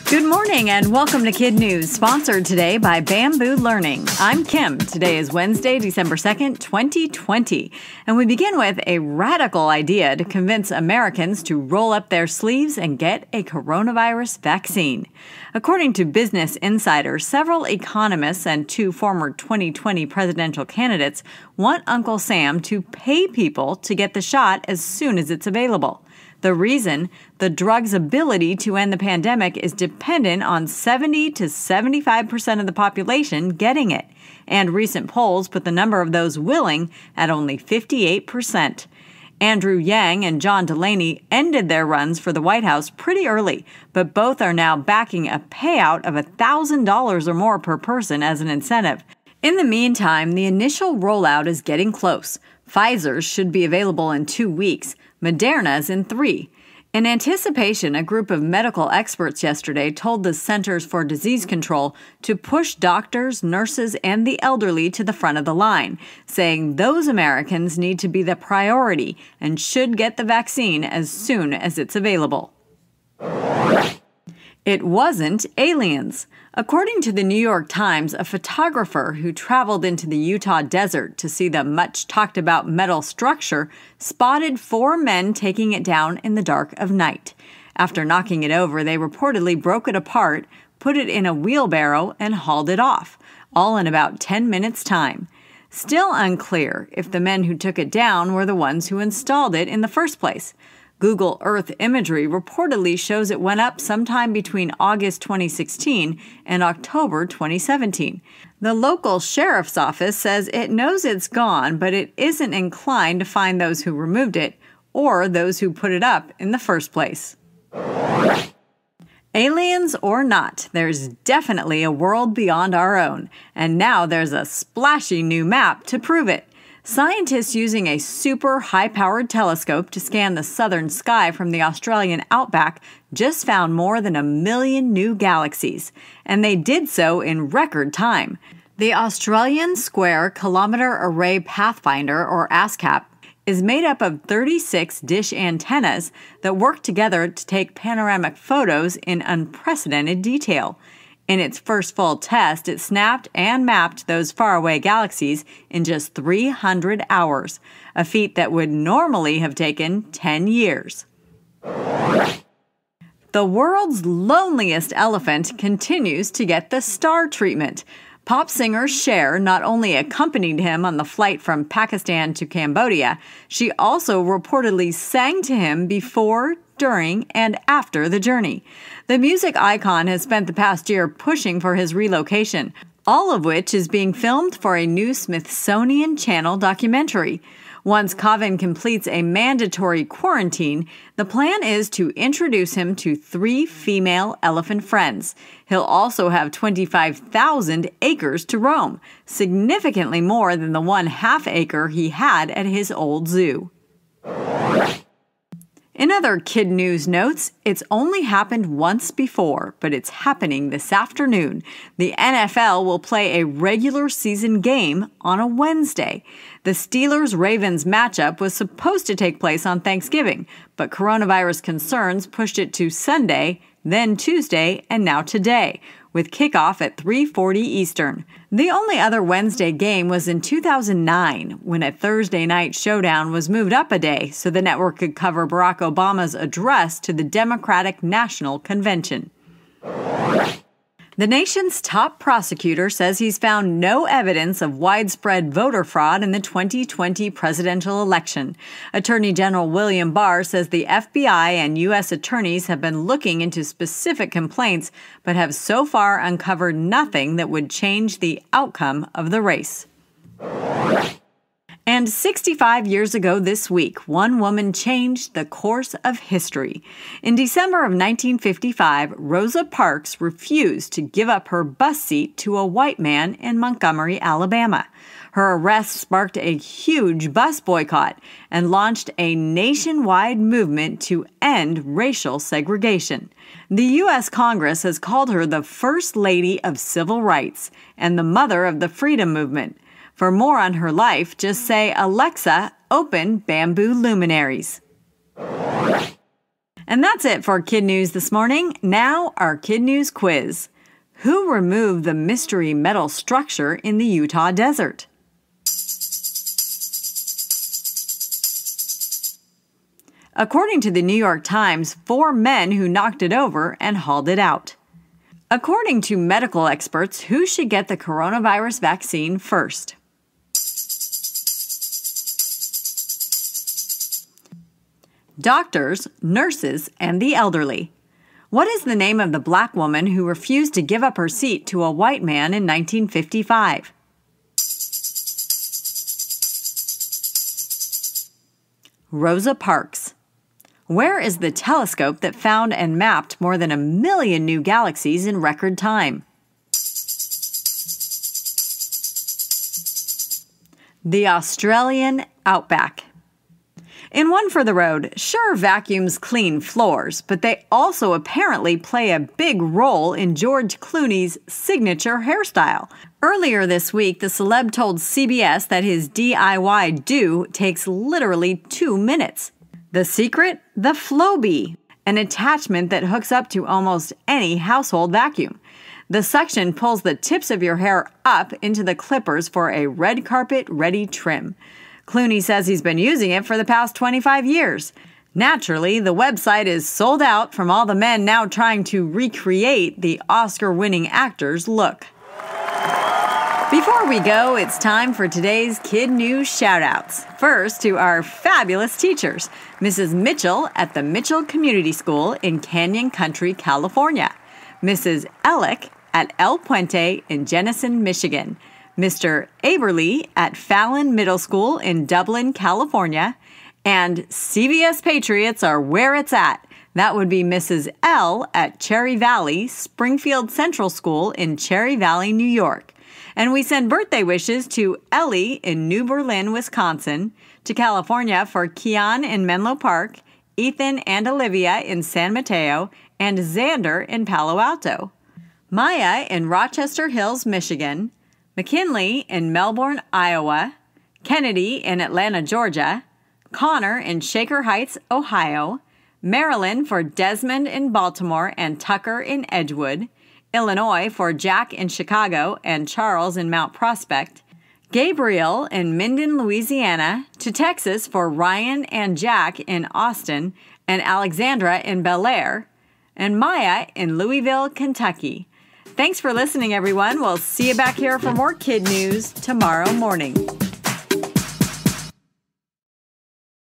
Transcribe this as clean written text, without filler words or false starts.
Good morning and welcome to KidNuz, sponsored today by Bamboo Learning. I'm Kim. Today is Wednesday, December 2nd, 2020. And we begin with a radical idea to convince Americans to roll up their sleeves and get a coronavirus vaccine. According to Business Insider, several economists and two former 2020 presidential candidates want Uncle Sam to pay people to get the shot as soon as it's available. The reason? The drug's ability to end the pandemic is dependent on 70 to 75% of the population getting it, and recent polls put the number of those willing at only 58%. Andrew Yang and John Delaney ended their runs for the White House pretty early, but both are now backing a payout of $1,000 or more per person as an incentive. In the meantime, the initial rollout is getting close. Pfizer's should be available in 2 weeks. Moderna's in 3. In anticipation, a group of medical experts yesterday told the Centers for Disease Control to push doctors, nurses, and the elderly to the front of the line, saying those Americans need to be the priority and should get the vaccine as soon as it's available. It wasn't aliens. According to the New York Times, a photographer who traveled into the Utah desert to see the much-talked-about metal structure spotted 4 men taking it down in the dark of night. After knocking it over, they reportedly broke it apart, put it in a wheelbarrow, and hauled it off, all in about 10 minutes' time. Still unclear if the men who took it down were the ones who installed it in the first place. Google Earth imagery reportedly shows it went up sometime between August 2016 and October 2017. The local sheriff's office says it knows it's gone, but it isn't inclined to find those who removed it or those who put it up in the first place. Aliens or not, there's definitely a world beyond our own, and now there's a splashy new map to prove it. Scientists using a super high-powered telescope to scan the southern sky from the Australian outback just found more than 1 million new galaxies, and they did so in record time. The Australian Square Kilometre Array Pathfinder, or ASCAP, is made up of 36 dish antennas that work together to take panoramic photos in unprecedented detail. In its first full test, it snapped and mapped those faraway galaxies in just 300 hours, a feat that would normally have taken 10 years. The world's loneliest elephant continues to get the star treatment. Pop singer Cher not only accompanied him on the flight from Pakistan to Cambodia, she also reportedly sang to him before, during, and after the journey. The music icon has spent the past year pushing for his relocation, all of which is being filmed for a new Smithsonian Channel documentary. Once Coven completes a mandatory quarantine, the plan is to introduce him to 3 female elephant friends. He'll also have 25,000 acres to roam, significantly more than the 1/2 acre he had at his old zoo. In other KidNuz notes, it's only happened once before, but it's happening this afternoon. The NFL will play a regular season game on a Wednesday. The Steelers-Ravens matchup was supposed to take place on Thanksgiving, but coronavirus concerns pushed it to Sunday, then Tuesday, and now today, with kickoff at 3:40 Eastern. The only other Wednesday game was in 2009, when a Thursday night showdown was moved up a day so the network could cover Barack Obama's address to the Democratic National Convention. The nation's top prosecutor says he's found no evidence of widespread voter fraud in the 2020 presidential election. Attorney General William Barr says the FBI and U.S. attorneys have been looking into specific complaints, but have so far uncovered nothing that would change the outcome of the race. And 65 years ago this week, one woman changed the course of history. In December of 1955, Rosa Parks refused to give up her bus seat to a white man in Montgomery, Alabama. Her arrest sparked a huge bus boycott and launched a nationwide movement to end racial segregation. The U.S. Congress has called her the First Lady of Civil Rights and the mother of the Freedom Movement. For more on her life, just say, "Alexa, open Bamboo Luminaries." And that's it for Kid News this morning. Now, our Kid News quiz. Who removed the mystery metal structure in the Utah desert? According to the New York Times, 4 men who knocked it over and hauled it out. According to medical experts, who should get the coronavirus vaccine first? Doctors, nurses, and the elderly. What is the name of the black woman who refused to give up her seat to a white man in 1955? Rosa Parks. Where is the telescope that found and mapped more than 1 million new galaxies in record time? The Australian outback. In One for the Road, Cher vacuums clean floors, but they also apparently play a big role in George Clooney's signature hairstyle. Earlier this week, the celeb told CBS that his DIY do takes literally 2 minutes. The secret? The Flowbee, an attachment that hooks up to almost any household vacuum. The suction pulls the tips of your hair up into the clippers for a red carpet-ready trim. Clooney says he's been using it for the past 25 years. Naturally, the website is sold out from all the men now trying to recreate the Oscar-winning actor's look. Before we go, it's time for today's Kid News shout-outs. First, to our fabulous teachers, Mrs. Mitchell at the Mitchell Community School in Canyon Country, California, Mrs. Ellick at El Puente in Jenison, Michigan, Mr. Aberly at Fallon Middle School in Dublin, California, and CBS Patriots are where it's at. That would be Mrs. L at Cherry Valley Springfield Central School in Cherry Valley, New York. And we send birthday wishes to Ellie in New Berlin, Wisconsin, to California for Kian in Menlo Park, Ethan and Olivia in San Mateo, and Xander in Palo Alto. Maya in Rochester Hills, Michigan, McKinley in Melbourne, Iowa, Kennedy in Atlanta, Georgia, Connor in Shaker Heights, Ohio, Marilyn for Desmond in Baltimore and Tucker in Edgewood, Illinois for Jack in Chicago and Charles in Mount Prospect, Gabriel in Minden, Louisiana, to Texas for Ryan and Jack in Austin and Alexandra in Bel Air, and Maya in Louisville, Kentucky. Thanks for listening, everyone. We'll see you back here for more Kid News tomorrow morning.